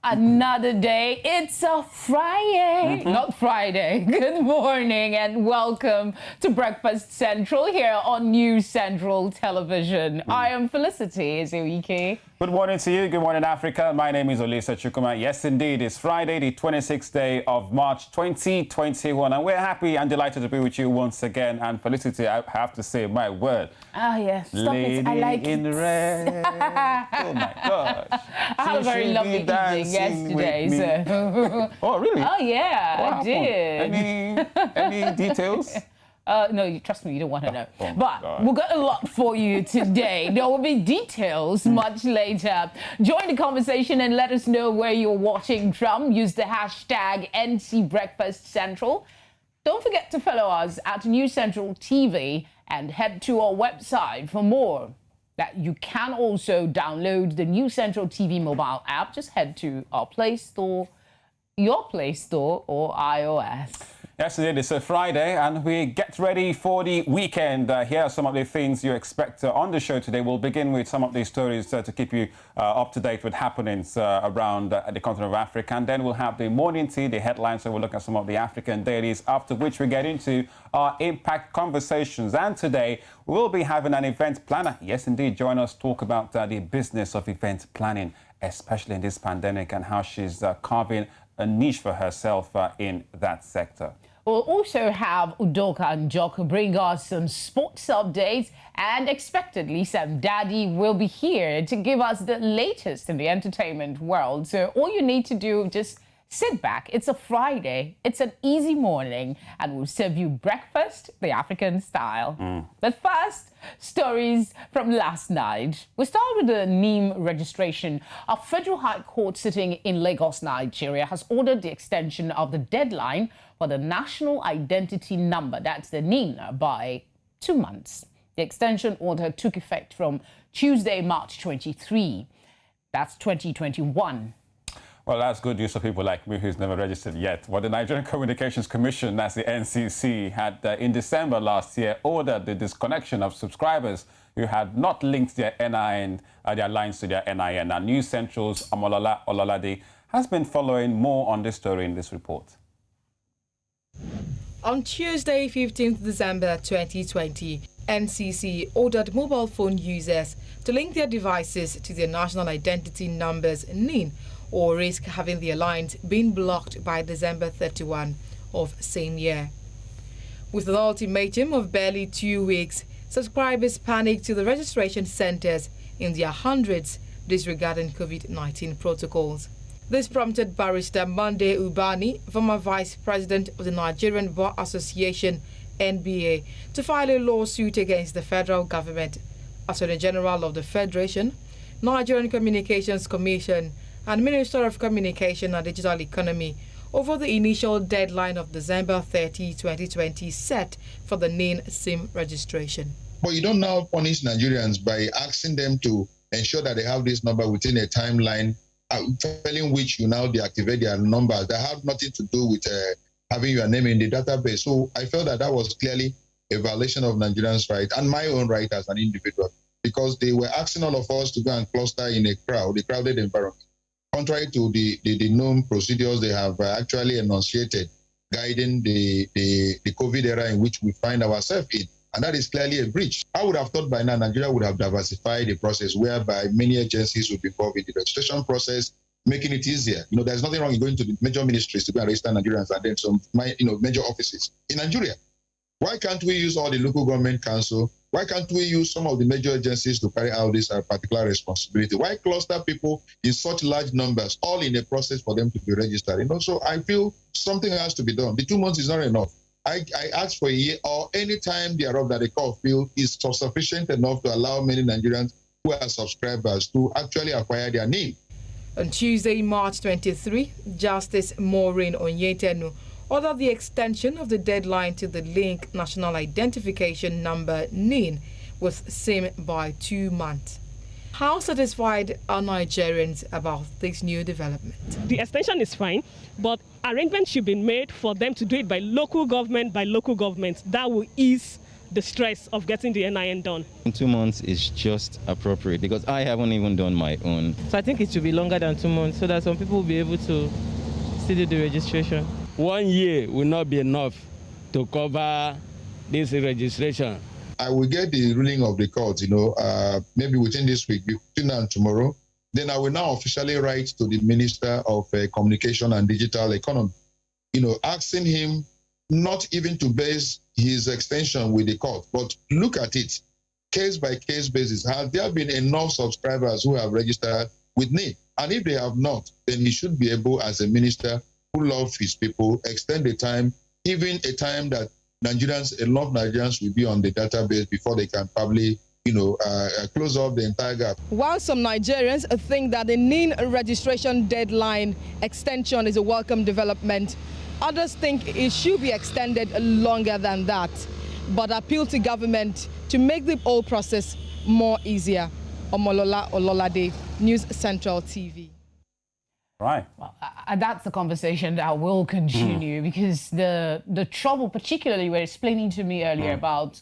Another day. It's a Friday, not Friday. Good morning and welcome to Breakfast Central here on News Central Television. I am Felicity Ezewike. Good morning to you. Good morning, Africa. My name is Olisa and yes, indeed, it's Friday, the 26th day of March 2021. And we're happy and delighted to be with you once again. And Felicity, I have to say my word. Ah, yes. Stop Lady it. I like in it. red. Oh, my gosh. I had a very lovely evening yesterday. So. Oh, really? Oh, yeah, What I happened? did. Any details? No, trust me, you don't want to know. Oh, but God. we've got a lot for you today. There will be details much later. Join the conversation and let us know where you're watching from. Use the hashtag #NCBreakfastCentral. Don't forget to follow us at News Central TV and head to our website for more. That you can also download the News Central TV mobile app. Just head to our Play Store, your Play Store or iOS. Yes, indeed. It's a Friday and we get ready for the weekend. Here are some of the things you expect on the show today. We'll begin with some of these stories to keep you up to date with happenings around the continent of Africa. And then we'll have the morning tea, the headlines. So we'll look at some of the African dailies, after which we get into our impact conversations. And today we'll be having an event planner. Yes, indeed. Join us, talk about the business of event planning, especially in this pandemic, and how she's carving a niche for herself in that sector. We'll also have Udoka and Jock bring us some sports updates, and expectedly Sam Daddy will be here to give us the latest in the entertainment world. So all you need to do, just sit back. It's a Friday. It's an easy morning, and we'll serve you breakfast the African style. But first, stories from last night. We start with the NIM registration. A federal high court sitting in Lagos, Nigeria, has ordered the extension of the deadline for the national identity number, that's the NIN, by 2 months. The extension order took effect from Tuesday, March 23. That's 2021. Well, that's good news for people like me who's never registered yet. Well, the Nigerian Communications Commission, that's the NCC, had in December last year ordered the disconnection of subscribers who had not linked their NIN, their lines to their NIN. Now, News Central's Amolola Olalade has been following more on this story in this report. On Tuesday, 15th December 2020, NCC ordered mobile phone users to link their devices to their national identity numbers NIN, or risk having their lines being blocked by December 31 of same year. With an ultimatum of barely 2 weeks, subscribers panicked to the registration centers in their hundreds, disregarding COVID-19 protocols. This prompted Barrister Monday Ubani, former Vice President of the Nigerian Bar Association, NBA, to file a lawsuit against the federal government, Attorney General of the Federation, Nigerian Communications Commission, and Minister of Communication and Digital Economy over the initial deadline of December 30, 2020 set for the NIN SIM registration. But you don't now punish Nigerians by asking them to ensure that they have this number within a timeline, telling which you now deactivate their numbers that have nothing to do with having your name in the database. So I felt that that was clearly a violation of Nigerians' right and my own right as an individual, because they were asking all of us to go and cluster in a crowded environment. Contrary to the known procedures they have actually enunciated, guiding the COVID era in which we find ourselves in. And that is clearly a breach. I would have thought by now Nigeria would have diversified the process whereby many agencies would be involved in the registration process, making it easier. You know, there's nothing wrong in going to the major ministries to go and register Nigerians and then some major offices in Nigeria. Why can't we use all the local government council? Why can't we use some of the major agencies to carry out this particular responsibility? Why cluster people in such large numbers, all in a process for them to be registered? And also, I feel something has to be done. The 2 months is not enough. I ask for a year or any time thereof that the court feels is sufficient enough to allow many Nigerians who are subscribers to actually acquire their NIN. On Tuesday, March 23, Justice Maureen Onyetenu ordered the extension of the deadline to the link national identification number NIN with SIM by 2 months. How satisfied are Nigerians about this new development? The extension is fine, but arrangements should be made for them to do it by local government. That will ease the stress of getting the NIN done. 2 months is just appropriate because I haven't even done my own. So I think it should be longer than 2 months so that some people will be able to still do the registration. 1 year will not be enough to cover this registration. I will get the ruling of the court, maybe within this week, between now and tomorrow. Then I will now officially write to the Minister of Communication and Digital Economy, asking him not even to base his extension with the court, but look at it, case by case basis. Has there been enough subscribers who have registered with NIN? And if they have not, then he should be able, as a minister who loves his people, extend the time, even a time that enough Nigerians will be on the database before they can probably close off the entire gap. While some Nigerians think that the NIN registration deadline extension is a welcome development, others think it should be extended longer than that, but appeal to government to make the whole process more easier. Omolola Ololade, News Central TV. Right. Well, that's a conversation that will continue because the trouble, particularly you were explaining to me earlier about,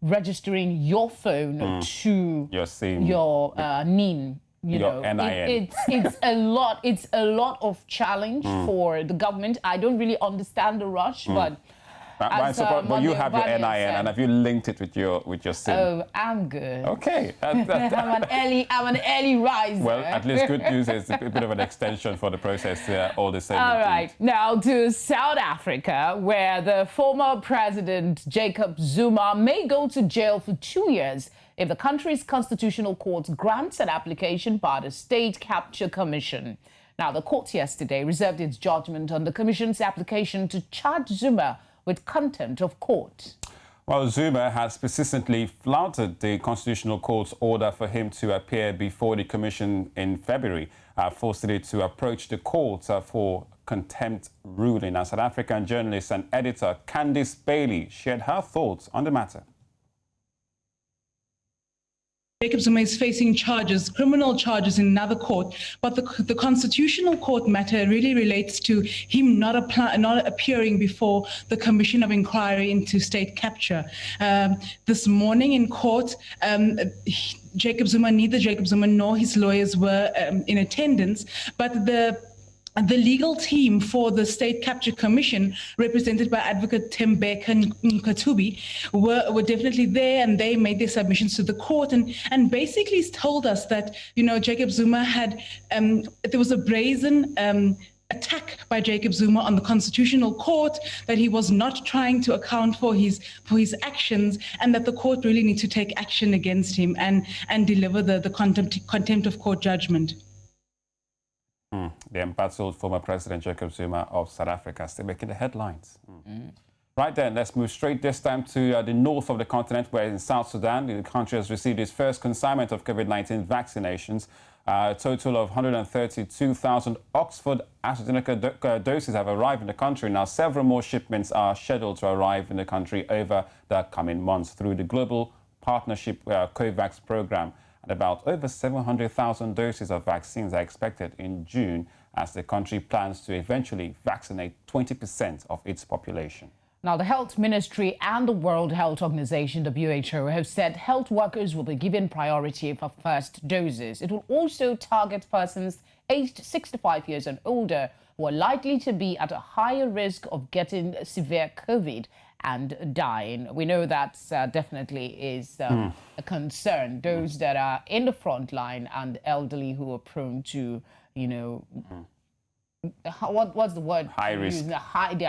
registering your phone to your SIM, your NIN. Your NIN. It's a lot of challenge for the government. I don't really understand the rush, but but you have your NIN, and have you linked it with your SIM? Oh, I'm good. Okay. I'm an early riser. Well, at least good news is a bit of an extension for the process all the same. All right. Now to South Africa, where the former president Jacob Zuma may go to jail for 2 years if the country's constitutional court grants an application by the State Capture Commission. Now, the court yesterday reserved its judgment on the commission's application to charge Zuma with contempt of court. Well, Zuma has persistently flouted the Constitutional Court's order for him to appear before the Commission in February, forcing it to approach the court for contempt ruling. Now, South African journalist and editor Candice Bailey shared her thoughts on the matter. Jacob Zuma is facing criminal charges in another court, but the Constitutional Court matter really relates to him not appearing before the Commission of Inquiry into State Capture. This morning in court, neither Jacob Zuma nor his lawyers were in attendance, but the legal team for the State Capture Commission, represented by Advocate Tembeka Nkatubi, were definitely there, and they made their submissions to the court and basically told us that, Jacob Zuma had, there was a brazen attack by Jacob Zuma on the Constitutional Court, that he was not trying to account for his actions, and that the court really needs to take action against him and deliver the contempt of court judgment. The embattled former President Jacob Zuma of South Africa still making the headlines. Right then, let's move straight this time to the north of the continent, where in South Sudan, the country has received its first consignment of COVID-19 vaccinations. A total of 132,000 Oxford AstraZeneca doses have arrived in the country. Now, several more shipments are scheduled to arrive in the country over the coming months through the Global Partnership COVAX program. And about over 700,000 doses of vaccines are expected in June as the country plans to eventually vaccinate 20% of its population. Now, the Health Ministry and the World Health Organization, WHO, have said health workers will be given priority for first doses. It will also target persons aged 65 years and older who are likely to be at a higher risk of getting severe COVID and dying. We know that definitely is a concern. Those that are in the front line and elderly who are prone to, what's the word? High risk. They're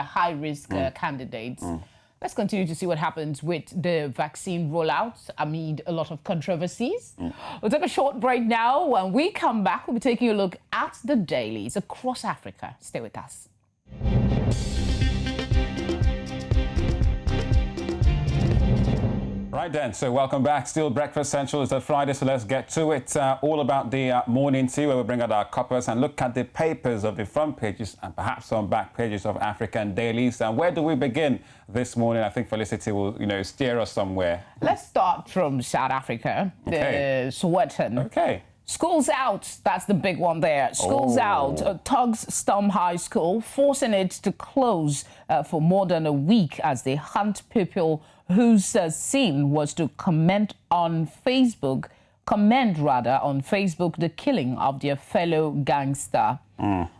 high risk candidates. Let's continue to see what happens with the vaccine rollout amid a lot of controversies. We'll take a short break now. When we come back, we'll be taking a look at the dailies across Africa. Stay with us. Right then, so welcome back. Still Breakfast Central. It's a Friday, so let's get to it. All about the morning tea, where we bring out our cuppers and look at the papers of the front pages and perhaps some back pages of African dailies. And where do we begin this morning? I think Felicity will, steer us somewhere. Let's start from South Africa, the Sowetan. Okay. Schools out, that's the big one there. Schools out. Tugs storm high school, forcing it to close for more than a week as they hunt people whose sin was to comment on Facebook the killing of their fellow gangster.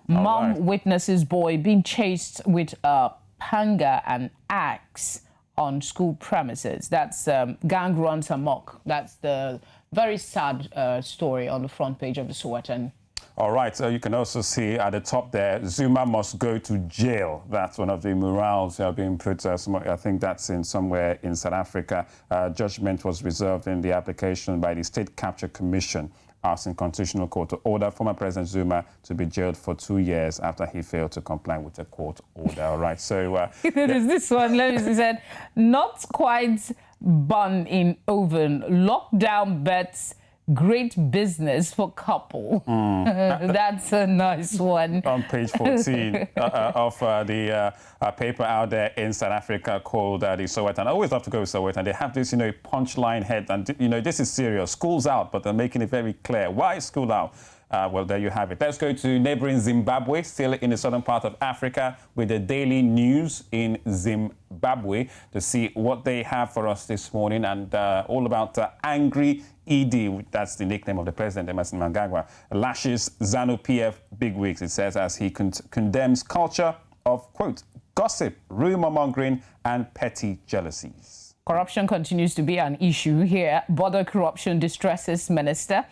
Mom witnesses boy being chased with a panga and axe on school premises. That's gang runs amok. That's the very sad story on the front page of the Sowetan. All right, so you can also see at the top there, Zuma must go to jail. That's one of the murals being put. I think that's in somewhere in South Africa. Judgment was reserved in the application by the State Capture Commission, asking Constitutional Court to order former President Zuma to be jailed for 2 years after he failed to comply with a court order. All right, so... There's this one, let me say, not quite bun in oven, lockdown bets, great business for couple. That's a nice one. On page 14 of the paper out there in South Africa called the Sowetan. I always love to go with Sowetan. They have this, punchline head. And, this is serious. School's out, but they're making it very clear. Why is school out? Well, there you have it. Let's go to neighboring Zimbabwe, still in the southern part of Africa, with the daily news in Zimbabwe to see what they have for us this morning, and all about angry ED, that's the nickname of the president, Emerson Mnangagwa, lashes ZANU-PF bigwigs, it says, as he condemns culture of, quote, gossip, rumor-mongering and petty jealousies. Corruption continues to be an issue here. Border corruption distresses minister.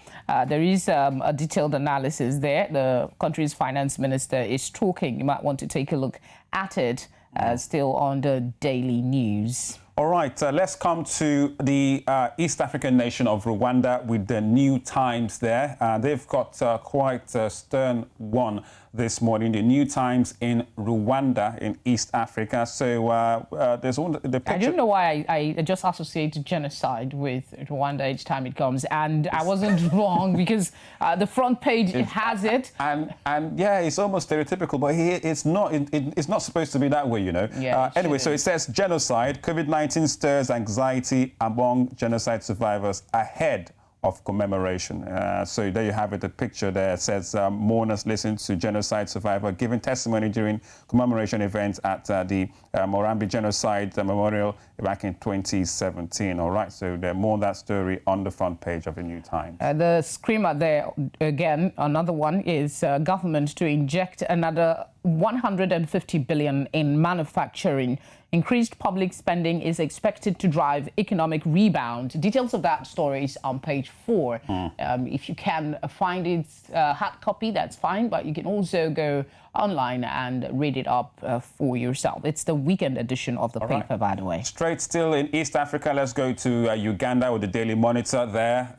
There is a detailed analysis there. The country's finance minister is talking. You might want to take a look at it, still on the daily news. All right, let's come to the East African nation of Rwanda with the New Times there. They've got quite a stern one this morning, the New Times in Rwanda in East Africa. So there's one, the picture. I don't know why I just associate genocide with Rwanda each time it comes, and I wasn't wrong because the front page has it. And yeah, it's almost stereotypical, but it's not. It's not supposed to be that way, Yeah, anyway, so it says genocide, COVID-19 stirs anxiety among genocide survivors ahead of commemoration. So there you have it, the picture there. It says mourners listen to genocide survivor giving testimony during commemoration events at the Morambi Genocide Memorial back in 2017. All right, so there's more on that story on the front page of the New Times. The screamer there, again, another one is government to inject another 150 billion in manufacturing. Increased public spending is expected to drive economic rebound. Details of that story is on page 4. If you can find it hard copy, that's fine, but you can also go online and read it up for yourself. It's the weekend edition of the paper, by the way. Straight still in East Africa, let's go to Uganda with the Daily Monitor there.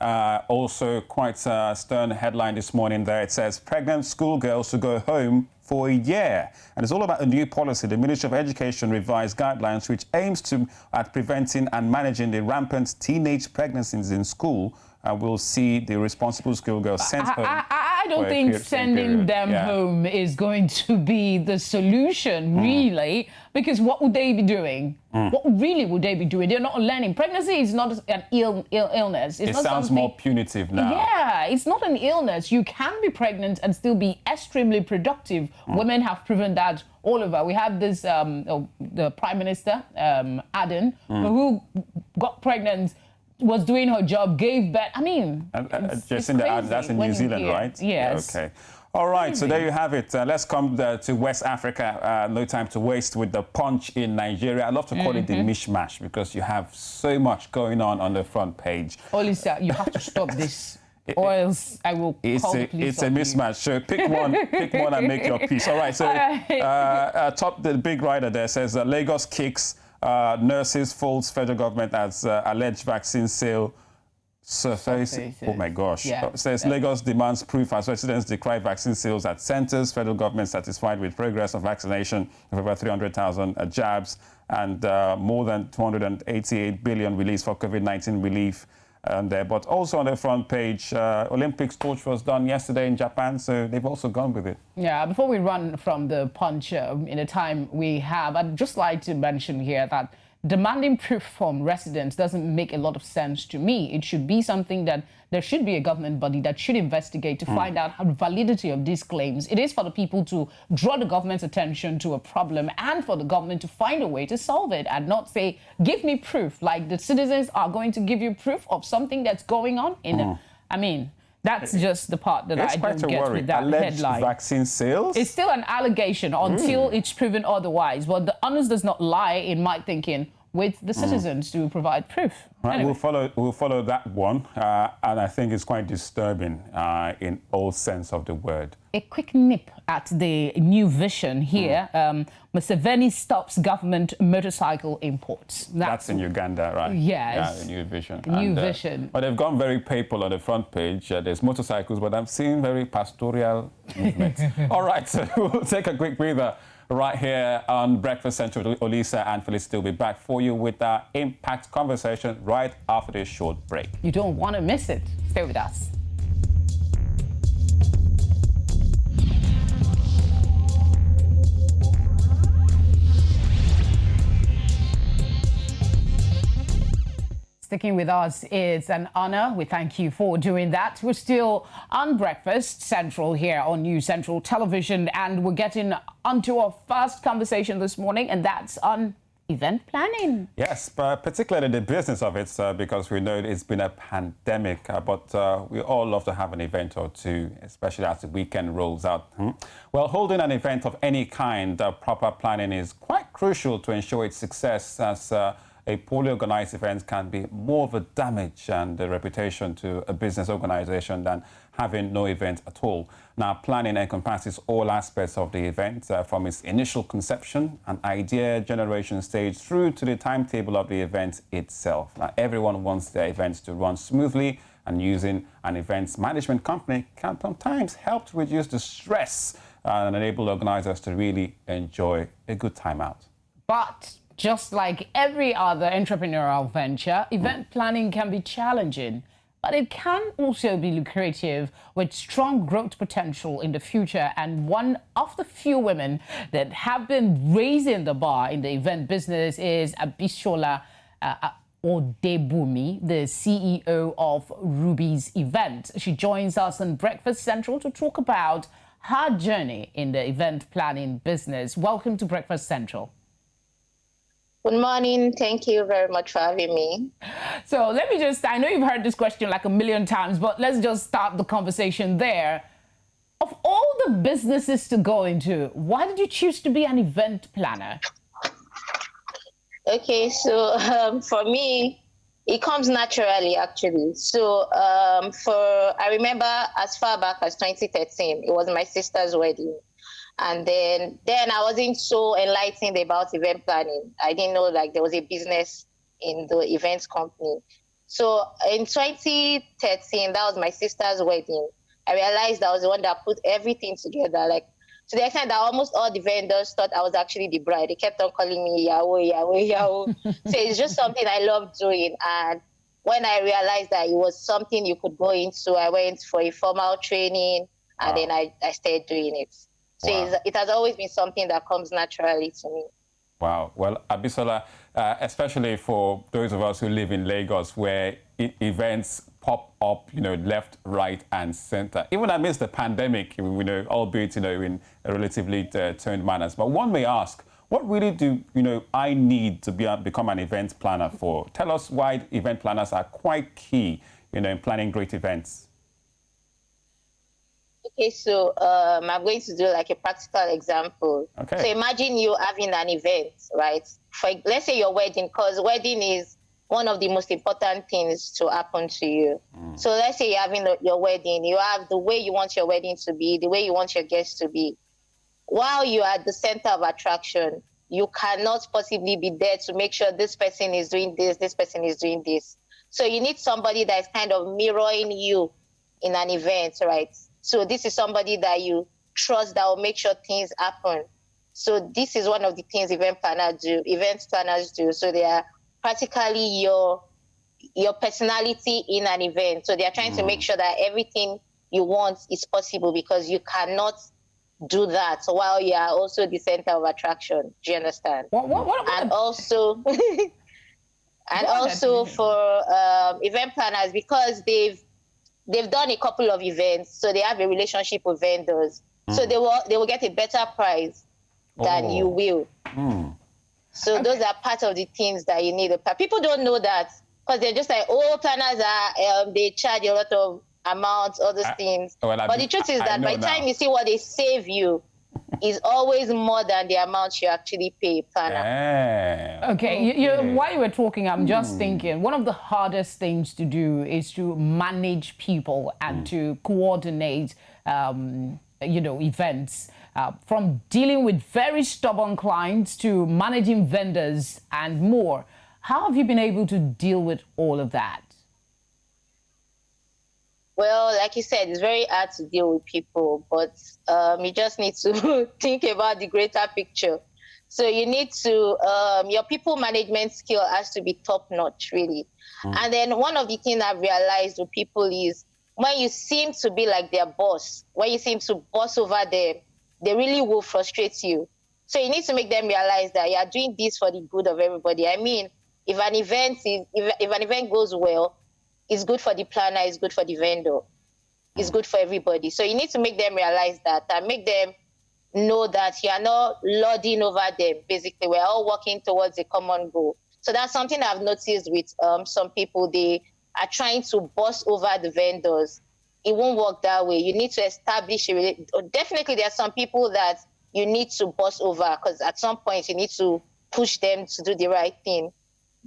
Also quite a stern headline this morning there. It says pregnant schoolgirls to go home for a year. And it's all about a new policy. The Ministry of Education revised guidelines which aims at preventing and managing the rampant teenage pregnancies in school. We'll see the responsible schoolgirls sent home. I don't think sending them home is going to be the solution, really, because what would they be doing? What really would they be doing? They're not learning. Pregnancy is not an illness. It sounds more punitive now. Yeah, it's not an illness. You can be pregnant and still be extremely productive. Women have proven that all over. We have this, the Prime Minister, Aden, who got pregnant, was doing her job, gave birth. I mean, just in the ad, that's in New Zealand, right? Yes. Okay. All right, so there you have it. Let's come to West Africa. No time to waste with the Punch in Nigeria. I love to call it the mishmash because you have so much going on the front page. Olisa, you have to stop this, or else I will call the police. It's a mismatch. So pick one and make your peace. All right, so top the big rider there says Lagos kicks nurses faults federal government as alleged vaccine sale surface. Oh my gosh. Says Lagos demands proof as residents decry vaccine sales at centers. Federal government satisfied with progress of vaccination of over 300,000 jabs and more than 288 billion released for COVID-19 relief. But also on the front page, Olympics torch was done yesterday in Japan, so they've also gone with it. Yeah, before we run from the Punch in the time we have, I'd just like to mention here that demanding proof from residents doesn't make a lot of sense to me. It should be something that there should be a government body that should investigate to find out the validity of these claims. It is for the people to draw the government's attention to a problem and for the government to find a way to solve it and not say, give me proof, like the citizens are going to give you proof of something that's going on in I mean, that's just the part that I don't get with that Alleged headline. Vaccine sales? It's still an allegation until it's proven otherwise. But the onus does not lie, in my thinking, with the citizens to provide proof. Right, Anyway. we'll follow that one, and I think it's quite disturbing in all sense of the word. A quick nip at the new vision here. Museveni stops government motorcycle imports. That's in Uganda, right? Yes. Yeah, the new vision. New vision. But they've gone very papal on the front page. There's motorcycles, but I'm seeing very pastoral movement. All right, so we'll take a quick breather right here on Breakfast Central. Olisa and Felicity will be back for you with our impact conversation right after this short break. You don't want to miss it. Stay with us. Sticking with us is an honor. We thank you for doing that. We're still on Breakfast Central here on New Central Television, and we're getting onto our first conversation this morning, and that's on event planning. Yes, but particularly the business of it, because we know it's been a pandemic, but we all love to have an event or two, especially as the weekend rolls out. Well, holding an event of any kind, proper planning is quite crucial to ensure its success, as a poorly organized event can be more of a damage and a reputation to a business organization than having no event at all. Now, planning encompasses all aspects of the event, from its initial conception and idea generation stage through to the timetable of the event itself. Now, everyone wants their events to run smoothly, and using an events management company can sometimes help to reduce the stress and enable organizers to really enjoy a good time out. But just like every other entrepreneurial venture, event planning can be challenging, but it can also be lucrative with strong growth potential in the future. And one of the few women that have been raising the bar in the event business is Abisola Odebumi, the CEO of Ruby's Event. She joins us on Breakfast Central to talk about her journey in the event planning business. Welcome to Breakfast Central. Good morning. Thank you very much for having me. So let me just, I know you've heard this question like a million times, but let's just start the conversation there. Of all the businesses to go into, why did you choose to be an event planner? Okay, so for me, it comes naturally, actually. So I remember as far back as 2013, it was my sister's wedding. And then I wasn't so enlightened about event planning. I didn't know like there was a business in the events company. So in 2013, that was my sister's wedding. I realized I was the one that put everything together, like to the extent that almost all the vendors thought I was actually the bride. They kept on calling me Yahoo, Yahoo, Yahoo. So it's just something I love doing. And when I realized that it was something you could go into, I went for a formal training, and then I started doing it. So it has always been something that comes naturally to me. Wow. Well, Abisola, especially for those of us who live in Lagos, where events pop up, left, right, and center, even amidst the pandemic, albeit, in a relatively turned manners. But one may ask, what really do, I need to become an event planner for? Tell us why event planners are quite key, in planning great events. Okay, so I'm going to do like a practical example. Okay. So imagine you having an event, right? Let's say your wedding, because wedding is one of the most important things to happen to you. So let's say you're having your wedding, you have the way you want your wedding to be, the way you want your guests to be. While you are at the center of attraction, you cannot possibly be there to make sure this person is doing this person is doing this. So you need somebody that is kind of mirroring you in an event, right? So this is somebody that you trust that will make sure things happen. So this is one of the things event planners do. So they are practically your personality in an event. So they are trying to make sure that everything you want is possible, because you cannot do that while you are also the center of attraction. Do you understand? And also, and also for event planners, because they've done a couple of events, so they have a relationship with vendors. So they will get a better price than you will. So those are part of the things that you need. People don't know that because they're just like, oh, planners are they charge a lot of amounts, all those things. But the truth is that by the time you see what they save you, is always more than the amount you actually pay planner. Okay. While you were talking, I'm just thinking one of the hardest things to do is to manage people and to coordinate, events. From dealing with very stubborn clients to managing vendors and more. How have you been able to deal with all of that? Well, like you said, it's very hard to deal with people, but you just need to think about the greater picture. So you need to, your people management skill has to be top notch, really. And then one of the things I've realized with people is when you seem to be like their boss, when you seem to boss over them, they really will frustrate you. So you need to make them realize that you are doing this for the good of everybody. I mean, if an event goes well, it's good for the planner, it's good for the vendor, it's good for everybody. So you need to make them realize that and make them know that you are not lording over them. Basically, we're all working towards a common goal. So that's something I've noticed with some people. They are trying to boss over the vendors. It won't work that way. You need to establish definitely there are some people that you need to boss over because at some point you need to push them to do the right thing.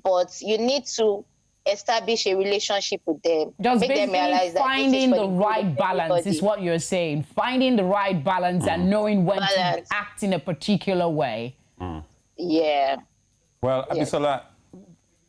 But you need to establish a relationship with them. Just make them realize that finding the right balance is what you're saying. Finding the right balance and knowing when to act in a particular way. Yeah. Well, Abisola,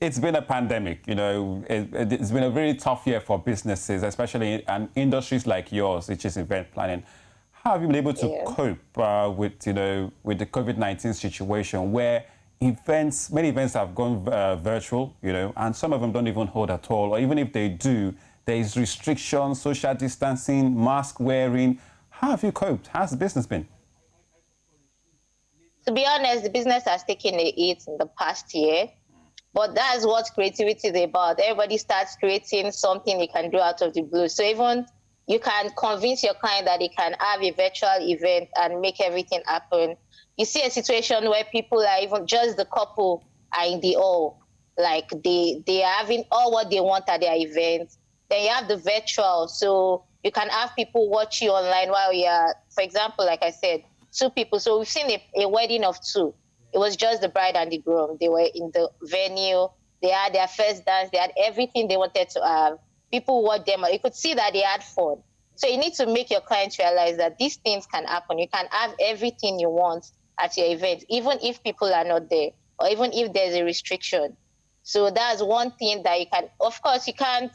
it's been a pandemic, it's been a very tough year for businesses, especially in industries like yours, which is event planning. How have you been able to cope with the COVID-19 situation where many events have gone virtual, and some of them don't even hold at all, or even if they do, there is restrictions, social distancing, mask wearing. How have you coped? How's the business been? To be honest, the business has taken a hit in the past year. But that's what creativity is about. Everybody starts creating something they can do out of the blue. So even you can convince your client that they can have a virtual event and make everything happen. You see a situation where people are even just the couple are in the hall, like they are having all what they want at their event. Then you have the virtual, so you can have people watch you online while you are, for example, like I said, 2 people. So we've seen a wedding of 2. It was just the bride and the groom. They were in the venue. They had their first dance. They had everything they wanted to have. People watched them. You could see that they had fun. So you need to make your clients realize that these things can happen. You can have everything you want at your event, even if people are not there, or even if there's a restriction. So that's one thing that you can, of course, you can't,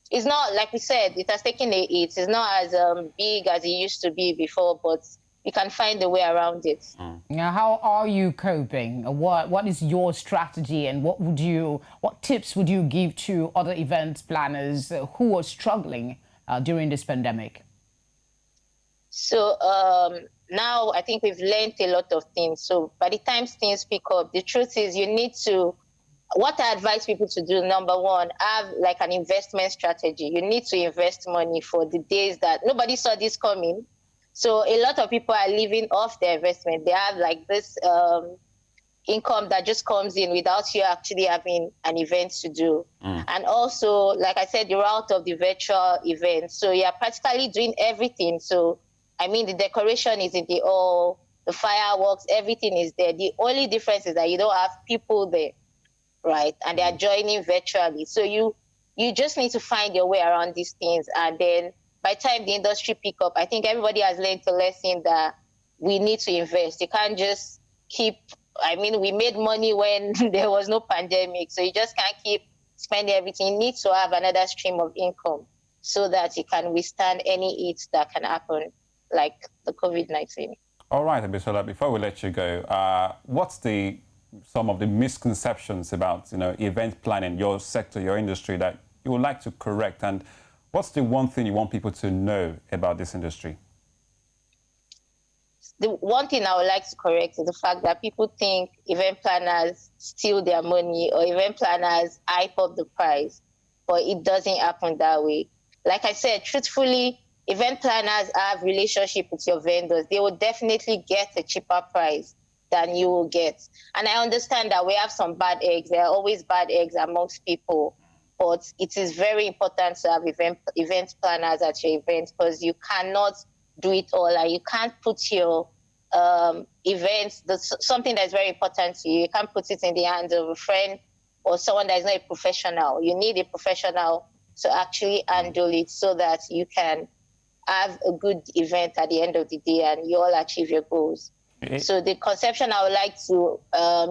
it's not, like we said, it has taken a hit. It's not as big as it used to be before, but you can find a way around it. Now, how are you coping? What is your strategy, and what tips would you give to other event planners who are struggling during this pandemic? So now I think we've learned a lot of things. So by the time things pick up, the truth is you need to, what I advise people to do, number one, have like an investment strategy. You need to invest money for the days that nobody saw this coming. So a lot of people are living off their investment. They have like this income that just comes in without you actually having an event to do. And also, like I said, you're out of the virtual event. So you're practically doing everything. So, I mean, the decoration is in the hall, the fireworks, everything is there. The only difference is that you don't have people there, right? And they are joining virtually. So you just need to find your way around these things. And then by the time the industry pick up, I think everybody has learned the lesson that we need to invest. You can't just keep, I mean, we made money when there was no pandemic, so you just can't keep spending everything. You need to have another stream of income so that you can withstand any hits that can happen, like the COVID-19. All right, Abisola, before we let you go, what's some of the misconceptions about, event planning, your sector, your industry, that you would like to correct? And what's the one thing you want people to know about this industry? the one thing I would like to correct is the fact that people think event planners steal their money or event planners hype up the price, but it doesn't happen that way. Like I said, truthfully, event planners have relationship with your vendors. They will definitely get a cheaper price than you will get. And I understand that we have some bad eggs. There are always bad eggs amongst people, but it is very important to have event planners at your event, because you cannot do it all, and you can't put your events, something that's very important to you, you can't put it in the hands of a friend or someone that is not a professional. You need a professional to actually handle it so that you can have a good event at the end of the day and you all achieve your goals. So the conception I would like to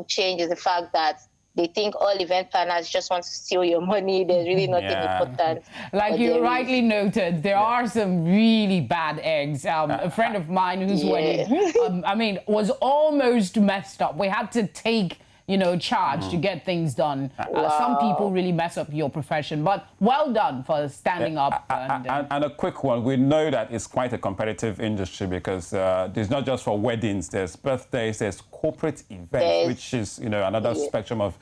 change is the fact that they think all event planners just want to steal your money. There's really nothing important. Like you rightly noted, there are some really bad eggs. A friend of mine whose wedding, I mean, was almost messed up. We had to take, charge to get things done. Some people really mess up your profession, but well done for standing up. And a quick one, we know that it's quite a competitive industry because there's not just for weddings, there's birthdays, there's corporate events, which is, another spectrum of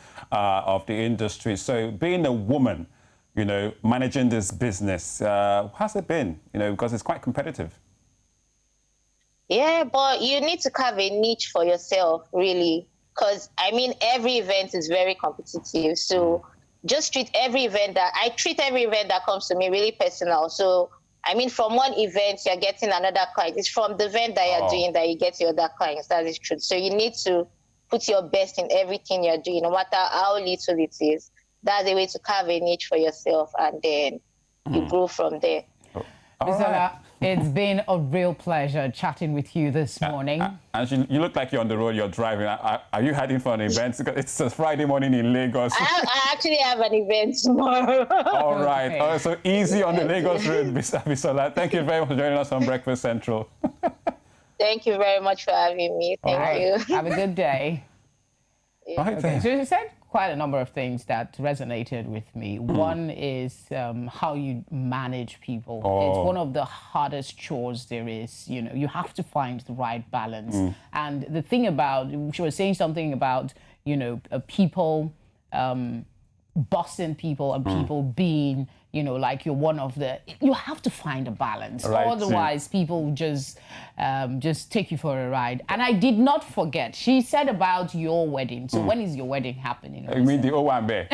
the industry. So being a woman, managing this business, how's it been? Because it's quite competitive. Yeah, but you need to carve a niche for yourself, really. Because, every event is very competitive. So just treat every event I treat every event that comes to me really personal. So, from one event, you're getting another client. It's from the event that you're doing that you get your other clients. That is true. So you need to put your best in everything you're doing, no matter how little it is. That's a way to carve a niche for yourself, and then you grow from there. Right. It's been a real pleasure chatting with you this morning. And you look like you're on the road, you're driving. Are you heading for an event? It's a Friday morning in Lagos. I actually have an event tomorrow. All right. Okay. So easy on the Lagos road, Bisola. Thank you very much for joining us on Breakfast Central. Thank you very much for having me. Thank you. Have a good day. Okay. So you said quite a number of things that resonated with me. One is how you manage people. It's one of the hardest chores there is. You have to find the right balance. And the thing about, she was saying something about, people, bossing people and people being, like you're one of the, you have to find a balance. Right, otherwise, people just take you for a ride. And I did not forget, she said about your wedding. So when is your wedding happening? You mean the Owambe?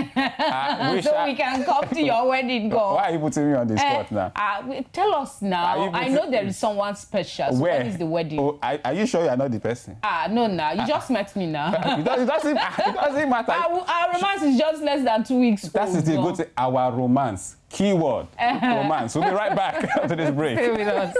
So we can come to your wedding. Go. Why are you putting me on the spot now? Tell us now. I know there is someone special. So when is the wedding? Are you sure you are not the person? No, you just met me now. It doesn't matter. Our romance is just less than 2 weeks. That is the good thing. Our romance. Keyword, romance. We'll be right back after this break. Stay with us.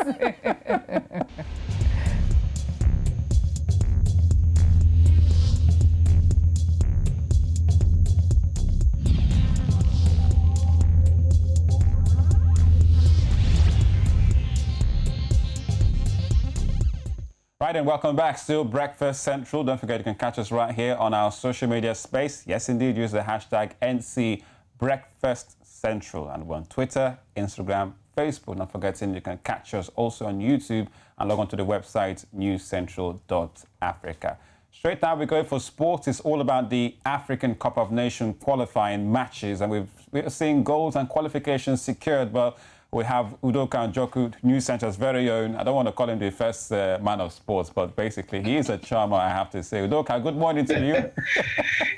Right, and welcome back. Still Breakfast Central. Don't forget you can catch us right here on our social media space. Yes, indeed, use the hashtag NCBreakfastCentral. And we're on Twitter, Instagram, Facebook. Not forgetting you can catch us also on YouTube and log on to the website newscentral.africa. Straight now we go for sports. It's all about the African Cup of Nations qualifying matches, and we're seeing goals and qualifications secured, but we have Udoka Njoku, News Centre's very own. I don't want to call him the first man of sports, but basically he is a charmer, I have to say. Udoka, good morning to you.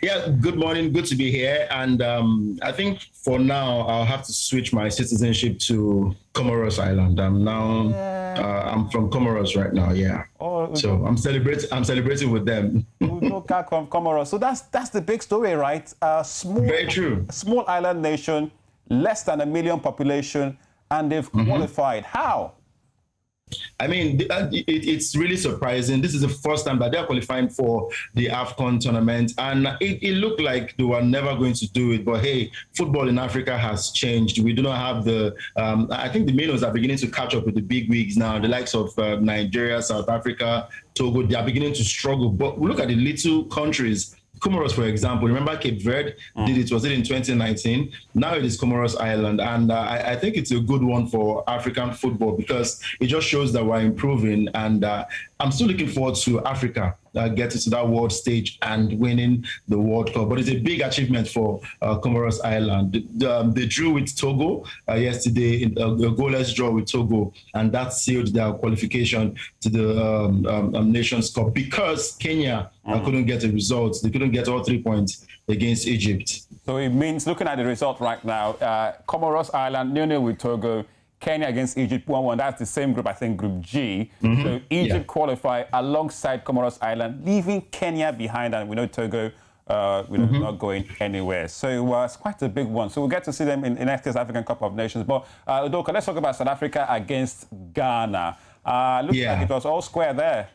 Yeah, good morning. Good to be here. And I think for now, I'll have to switch my citizenship to Comoros Island. I'm from Comoros right now, yeah. So I'm celebrating with them. Udoka from Comoros. So that's the big story, right? Very true. Small island nation, less than 1 million population, and they've qualified. How? It's really surprising. This is the first time that they're qualifying for the AFCON tournament, and it looked like they were never going to do it. But hey, football in Africa has changed. We do not have the. I think the minnows are beginning to catch up with the big wigs now. The likes of Nigeria, South Africa, Togo, they are beginning to struggle. But look at the little countries Comoros, for example, remember Cape Verde did it, was it in 2019? Now it is Comoros Island. And I think it's a good one for African football because it just shows that we're improving. And I'm still looking forward to Africa getting to that world stage and winning the World Cup. But it's a big achievement for Comoros Island. They drew with Togo yesterday, a goalless draw with Togo, and that sealed their qualification to the Nations Cup because Kenya couldn't get a result. They couldn't get all 3 points against Egypt. So it means, looking at the result right now, Comoros Island 0-0 with Togo, Kenya against Egypt 1-1. That's the same group, I think, Group G. So Egypt qualify alongside Comoros Island, leaving Kenya behind, and we know Togo not going anywhere. So it's quite a big one. So we'll get to see them in next year's African Cup of Nations. But Udoka, let's talk about South Africa against Ghana. Looks like it was all square there.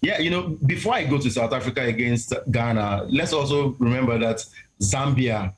Yeah, before I go to South Africa against Ghana, let's also remember that Zambia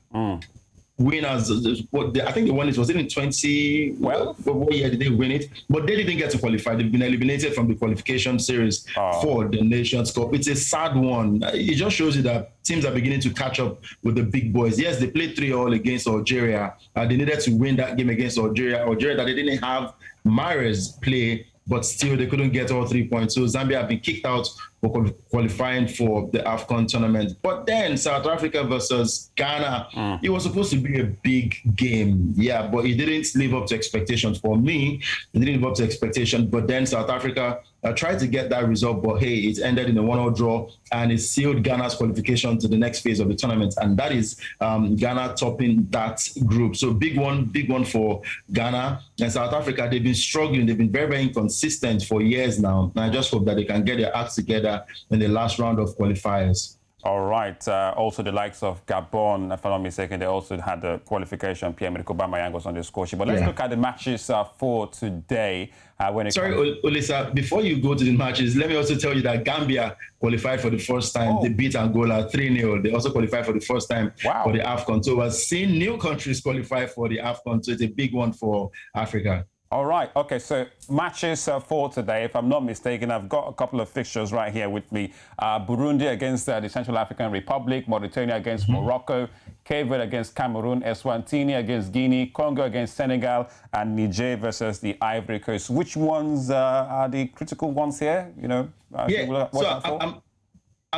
winners. I think they won it. Was it in 20? Well, what year did they win it? But they didn't get to qualify. They've been eliminated from the qualification series for the Nations Cup. It's a sad one. It just shows you that teams are beginning to catch up with the big boys. Yes, they played 3-3 against Algeria. They needed to win that game against Algeria. Algeria that they didn't have Mahrez play, but still they couldn't get all 3 points. So Zambia have been kicked out for qualifying for the AFCON tournament. But then South Africa versus Ghana, it was supposed to be a big game. Yeah, but it didn't live up to expectations. For me, it didn't live up to expectations. But then South Africa tried to get that result, but hey, it ended in a 1-0 draw, and it sealed Ghana's qualification to the next phase of the tournament, and that is Ghana topping that group. So big one for Ghana. And South Africa, they've been struggling. They've been very, very inconsistent for years now, and I just hope that they can get their acts together in the last round of qualifiers. All right. Also, the likes of Gabon, if I'm not mistaken, they also had the qualification. Pierre-Emerick Aubameyang was on the score sheet. But let's look at the matches for today. Olisa, before you go to the matches, let me also tell you that Gambia qualified for the first time. They beat Angola 3-0. They also qualified for the first time for the AFCON. So we're seeing new countries qualify for the AFCON. So it's a big one for Africa. All right. Okay, so matches for today. If I'm not mistaken, I've got a couple of fixtures right here with me. Burundi against the Central African Republic, Mauritania against Morocco, Cape Verde against Cameroon, Eswatini against Guinea, Congo against Senegal, and Niger versus the Ivory Coast. Which ones are the critical ones here? I'm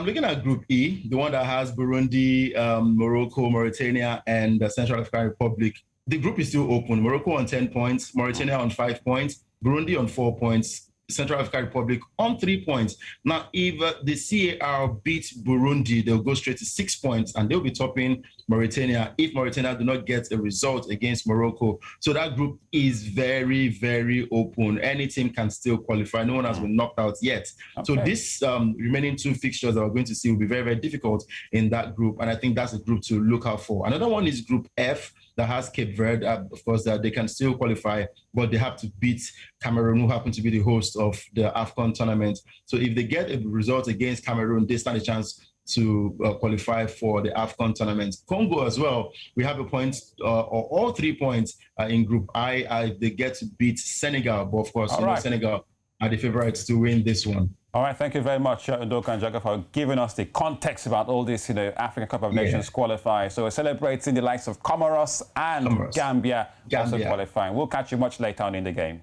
looking at Group E, the one that has Burundi, Morocco, Mauritania, and the Central African Republic. The group is still open. Morocco on 10 points, Mauritania on 5 points, Burundi on 4 points, Central African Republic on 3 points. Now, if the CAR beats Burundi, they'll go straight to 6 points, and they'll be topping Mauritania if Mauritania do not get a result against Morocco. So that group is very, very open. Any team can still qualify. No one has been knocked out yet. Okay. So this remaining 2 fixtures that we're going to see will be very, very difficult in that group, and I think that's a group to look out for. Another one is Group F, that has Cape Verde. Of course, that they can still qualify, but they have to beat Cameroon, who happen to be the host of the AFCON tournament. So if they get a result against Cameroon, they stand a chance to qualify for the AFCON tournament. Congo as well, we have a point, or all 3 points in Group I. They get to beat Senegal, but of course, Senegal are the favorites to win this one. All right, thank you very much, Udoka and Jaga, for giving us the context about all this, African Cup of Nations qualify. So we're celebrating the likes of Comoros and Gambia also qualifying. We'll catch you much later on in the game.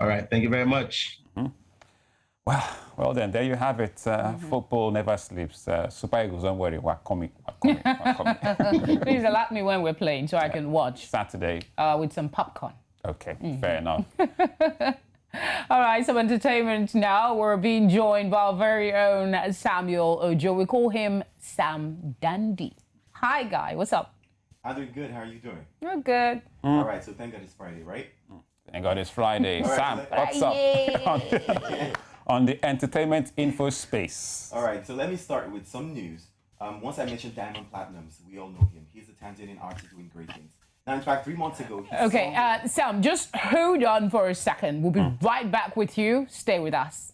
All right, thank you very much. Well then, there you have it. Football never sleeps. Super Eagles, don't worry, we're coming. Please alert me when we're playing so I can watch. Saturday. With some popcorn. Okay, fair enough. All right, some entertainment now. We're being joined by our very own Samuel Ojo. We call him Sam Dandy. Hi, guy. What's up? I'm doing good. How are you doing? We're good. All right, so thank God it's Friday, right? Thank God it's Friday. Sam, what's up on the entertainment info space? All right, so let me start with some news. Once I mentioned Diamond Platnumz, we all know him. He's a Tanzanian artist doing great things. Now, in fact, 3 months ago... Okay, Sam, just hold on for a second. We'll be right back with you. Stay with us.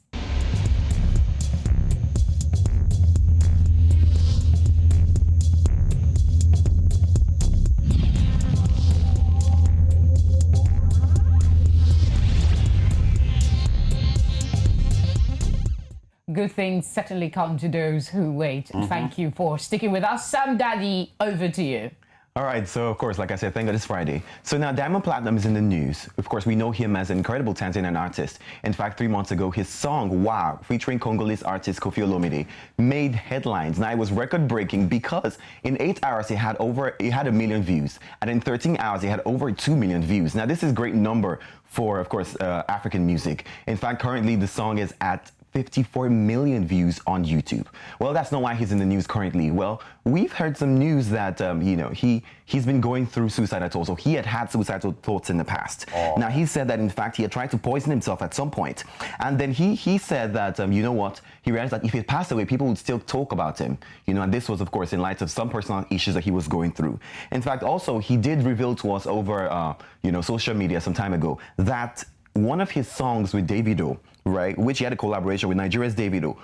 good things certainly come to those who wait. Thank you for sticking with us. Sam Daddy, over to you. All right, so of course, like I said, thank God it's Friday. So now Diamond Platinum is in the news. Of course, we know him as an incredible Tanzanian artist. In fact, 3 months ago, his song, Wow, featuring Congolese artist Kofi Olomide, made headlines. Now, it was record-breaking because in 8 hours, it had 1 million views. And in 13 hours, it had over 2 million views. Now, this is a great number for, of course, African music. In fact, currently, the song is at 54 million views on YouTube. Well, that's not why he's in the news currently. Well, we've heard some news that, you know, he's been going through suicidal thoughts. So he had suicidal thoughts in the past. Now, he said that, in fact, he had tried to poison himself at some point. And then he said that, you know what, he realized that if he passed away, people would still talk about him. You know, and this was, of course, in light of some personal issues that he was going through. In fact, also, he did reveal to us over, you know, social media some time ago that one of his songs with Davido, right, which he had a collaboration with Nigeria's Davido,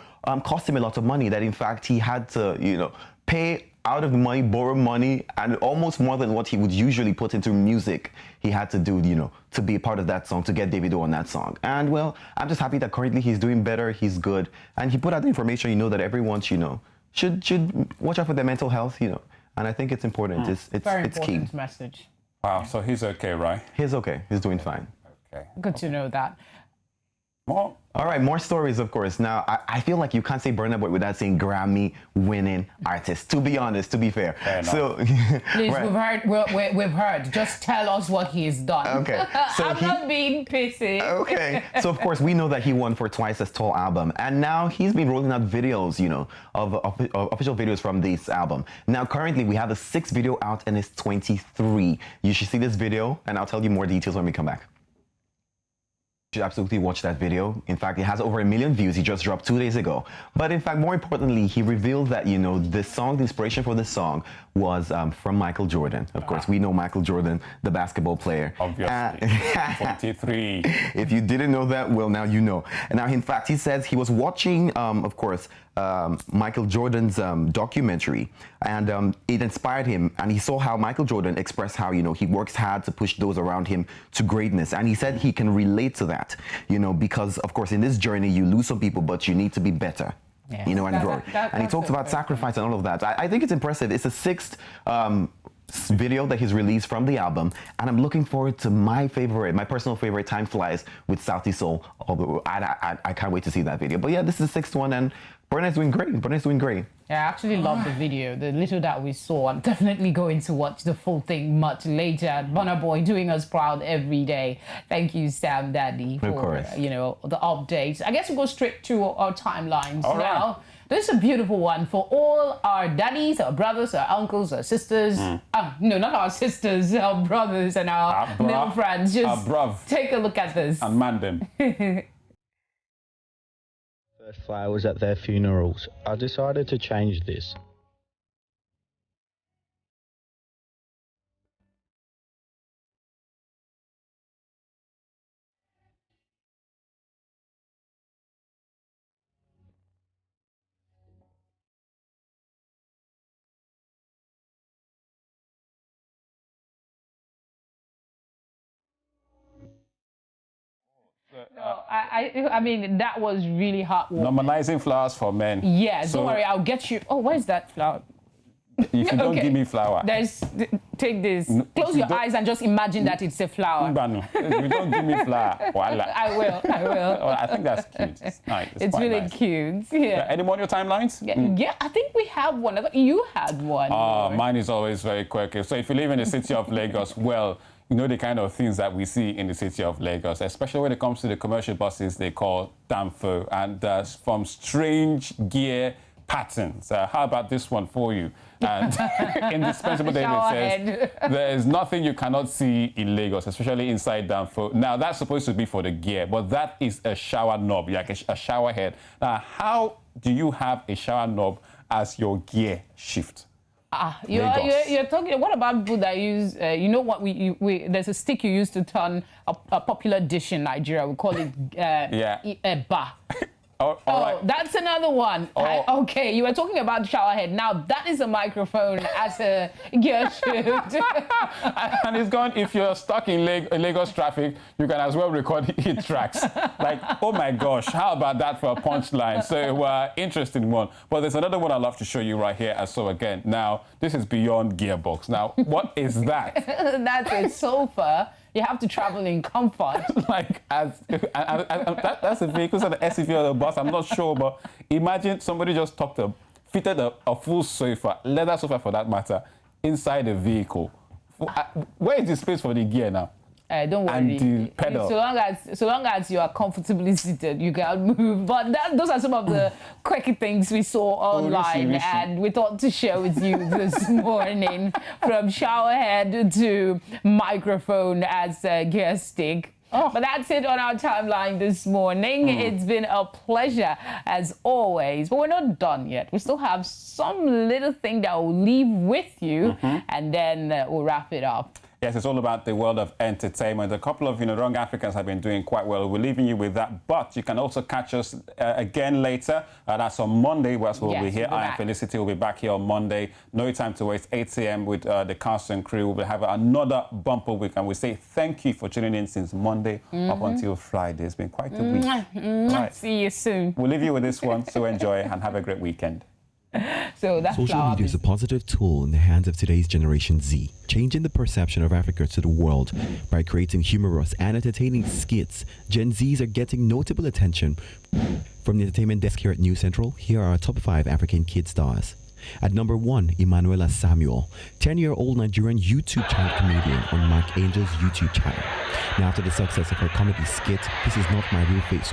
cost him a lot of money, that in fact he had to, you know, pay out of the money, borrow money, and almost more than what he would usually put into music, he had to do, you know, to be a part of that song, to get Davido on that song. And well, I'm just happy that currently he's doing better, he's good, and he put out the information, you know, that everyone, you know, should watch out for their mental health, you know, and I think it's important. It's Very it's important key. message. Wow, so he's okay, right? He's okay, he's doing fine. Okay. Good to know that. More? All right, more stories, of course. Now, I feel like you can't say Burna Boy without saying Grammy-winning artist, to be honest, to be fair. So, please, right. we've heard. Just tell us what he's done. Okay. So I'm not being pissy. Okay. So, of course, we know that he won for Twice as Tall album. And now he's been rolling out videos, you know, of official videos from this album. Now, currently, we have the 6th video out and it's 23. You should see this video, and I'll tell you more details when we come back. You should absolutely watch that video. In fact, it has over 1 million views. He just dropped 2 days ago. But in fact, more importantly, he revealed that, you know, the song, the inspiration for the song was from Michael Jordan. Of course, we know Michael Jordan, the basketball player. Obviously. 23. If you didn't know that, well, now you know. And now, in fact, he says he was watching, of course, Michael Jordan's documentary, and it inspired him, and he saw how Michael Jordan expressed how, you know, he works hard to push those around him to greatness, and he said he can relate to that, you know, because of course in this journey you lose some people, but you need to be better. Yes. You know, and grow. And he talks about sacrifice and all of that. I think it's impressive. It's the 6th video that he's released from the album, and I'm looking forward to my personal favorite, Time Flies, with Southie Soul. Although I can't wait to see that video. But yeah, this is the 6th one, and Burna's doing great. Burna's doing great. Yeah, I actually love the video. The little that we saw, I'm definitely going to watch the full thing much later. Burna Boy doing us proud every day. Thank you, Sam Daddy, for you know, the updates. I guess we'll go straight to our timelines now. Right. This is a beautiful one for all our daddies, our brothers, our uncles, our sisters. No, not our sisters, our brothers and our male friends. Just take a look at this. And man them. Flowers at their funerals. I decided to change this. No, I mean, that was really heartwarming. Normalizing flowers for men. Yeah, don't worry, I'll get you. Oh, where's that flower? If you don't give me flower. Take this. Close your eyes and just imagine that it's a flower. If you don't give me flower, voila. I will. Well, I think that's cute. It's nice. It's really nice. Cute. Yeah. Any more on your timelines? Yeah, I think we have one. You had one. Mine is always very quirky. So if you live in the city of Lagos, well, you know the kind of things that we see in the city of Lagos, especially when it comes to the commercial buses they call Danfo, and from strange gear patterns. How about this one for you? And Indispensable David says, there is nothing you cannot see in Lagos, especially inside Danfo. Now, that's supposed to be for the gear, but that is a shower knob, like a shower head. Now, how do you have a shower knob as your gear shift? You're talking. What about people that use? You know what? There's a stick you use to turn a popular dish in Nigeria. We call it eba. All right. That's another one. Okay, you were talking about showerhead. Now that is a microphone as a gear shift. And it's gone. If you're stuck in Lagos traffic, you can as well record hit tracks. Like, oh my gosh, how about that for a punchline? So interesting one. But there's another one I'd love to show you right here. So again, now this is beyond gearbox. Now, what is that? That's a sofa. You have to travel in comfort. Like, that's a vehicle, so the SUV or the bus, I'm not sure, but imagine somebody just fitted a full sofa, leather sofa for that matter, inside the vehicle. Where is the space for the gear now? Don't worry. And the pedal. So long as you are comfortably seated, you can move. But those are some of the quirky things we saw online, and we thought to share with you this morning, from showerhead to microphone as a gear stick. But that's it on our timeline this morning. It's been a pleasure as always. But we're not done yet. We still have some little thing that we'll leave with you, and then we'll wrap it up. Yes, it's all about the world of entertainment. A couple of Young Africans have been doing quite well. We're leaving you with that. But you can also catch us again later. That's on Monday, where we'll be here. I and Felicity will be back here on Monday. No time to waste, 8 a.m. with the cast and crew. We'll have another bumper week. And we say thank you for tuning in since Monday up until Friday. It's been quite a week. Right. See you soon. We'll leave you with this one. So enjoy and have a great weekend. So that's social media is a positive tool in the hands of today's Generation Z, changing the perception of Africa to the world by creating humorous and entertaining skits. Gen Zs are getting notable attention. From the entertainment desk here at News Central, here are our top 5 African kid stars. At number 1, Emanuela Samuel, 10-year-old Nigerian YouTube channel comedian on Mark Angel's YouTube channel. Now, after the success of her comedy skit, This Is Not My Real Face,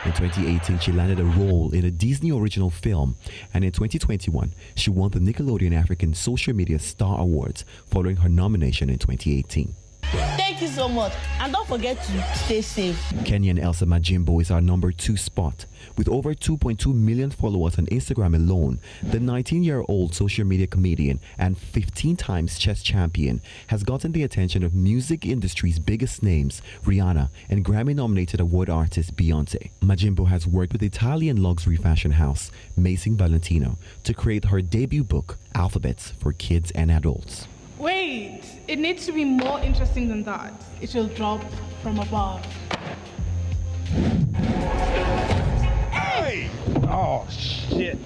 in 2018, she landed a role in a Disney original film, and in 2021, she won the Nickelodeon African Social Media Star Awards following her nomination in 2018. Thank you so much, and don't forget to stay safe. Kenyan Elsa Majimbo is our number 2 spot. With over 2.2 million followers on Instagram alone, the 19-year-old social media comedian and 15 times chess champion has gotten the attention of music industry's biggest names, Rihanna, and Grammy-nominated award artist Beyonce. Majimbo has worked with Italian luxury fashion house Maison Valentino to create her debut book, Alphabets for Kids and Adults. Wait, it needs to be more interesting than that. It will drop from above. Hey! Oh, shit.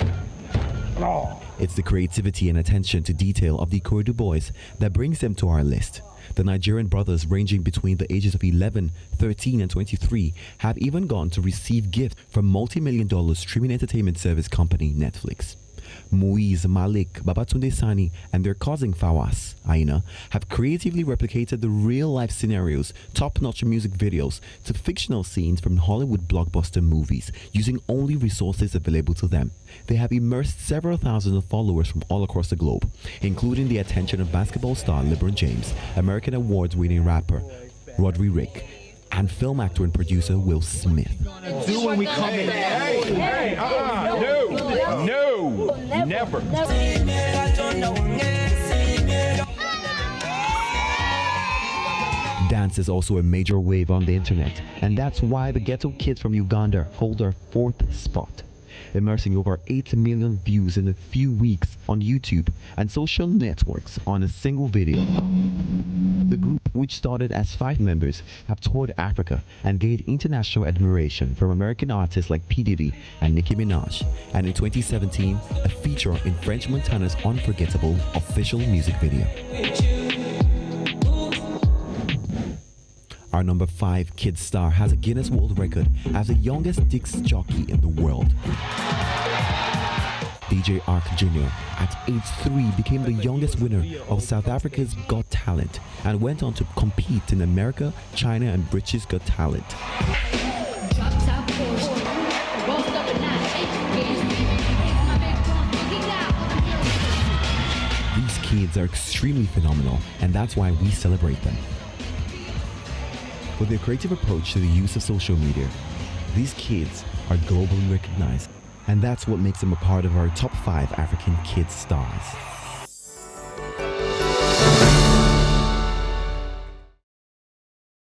Oh. It's the creativity and attention to detail of the Ikorodu boys that brings them to our list. The Nigerian brothers, ranging between the ages of 11, 13, and 23, have even gone to receive gifts from multi-million-dollar streaming entertainment service company Netflix. Muiz, Malik, Babatunde Sani, and their cousin Fawaz, Aina, have creatively replicated the real-life scenarios, top-notch music videos, to fictional scenes from Hollywood blockbuster movies, using only resources available to them. They have immersed several thousands of followers from all across the globe, including the attention of basketball star LeBron James, American Awards-winning rapper Rodri Rick, and film actor and producer Will Smith. Do when we come in. No, never. Dance is also a major wave on the internet, and that's why the Ghetto Kids from Uganda hold their 4th spot, immersing over 8 million views in a few weeks on YouTube and social networks on a single video. The group, which started as 5 members, have toured Africa and gained international admiration from American artists like P. Diddy and Nicki Minaj, and in 2017, a feature in French Montana's unforgettable official music video. Our number 5 kid star has a Guinness World Record as the youngest disc jockey in the world. DJ Ark Jr. at age 3 became the youngest winner of South Africa's Got Talent and went on to compete in America, China, and British Got Talent. These kids are extremely phenomenal, and that's why we celebrate them. With their creative approach to the use of social media, these kids are globally recognized, and that's what makes them a part of our top 5 African kid stars.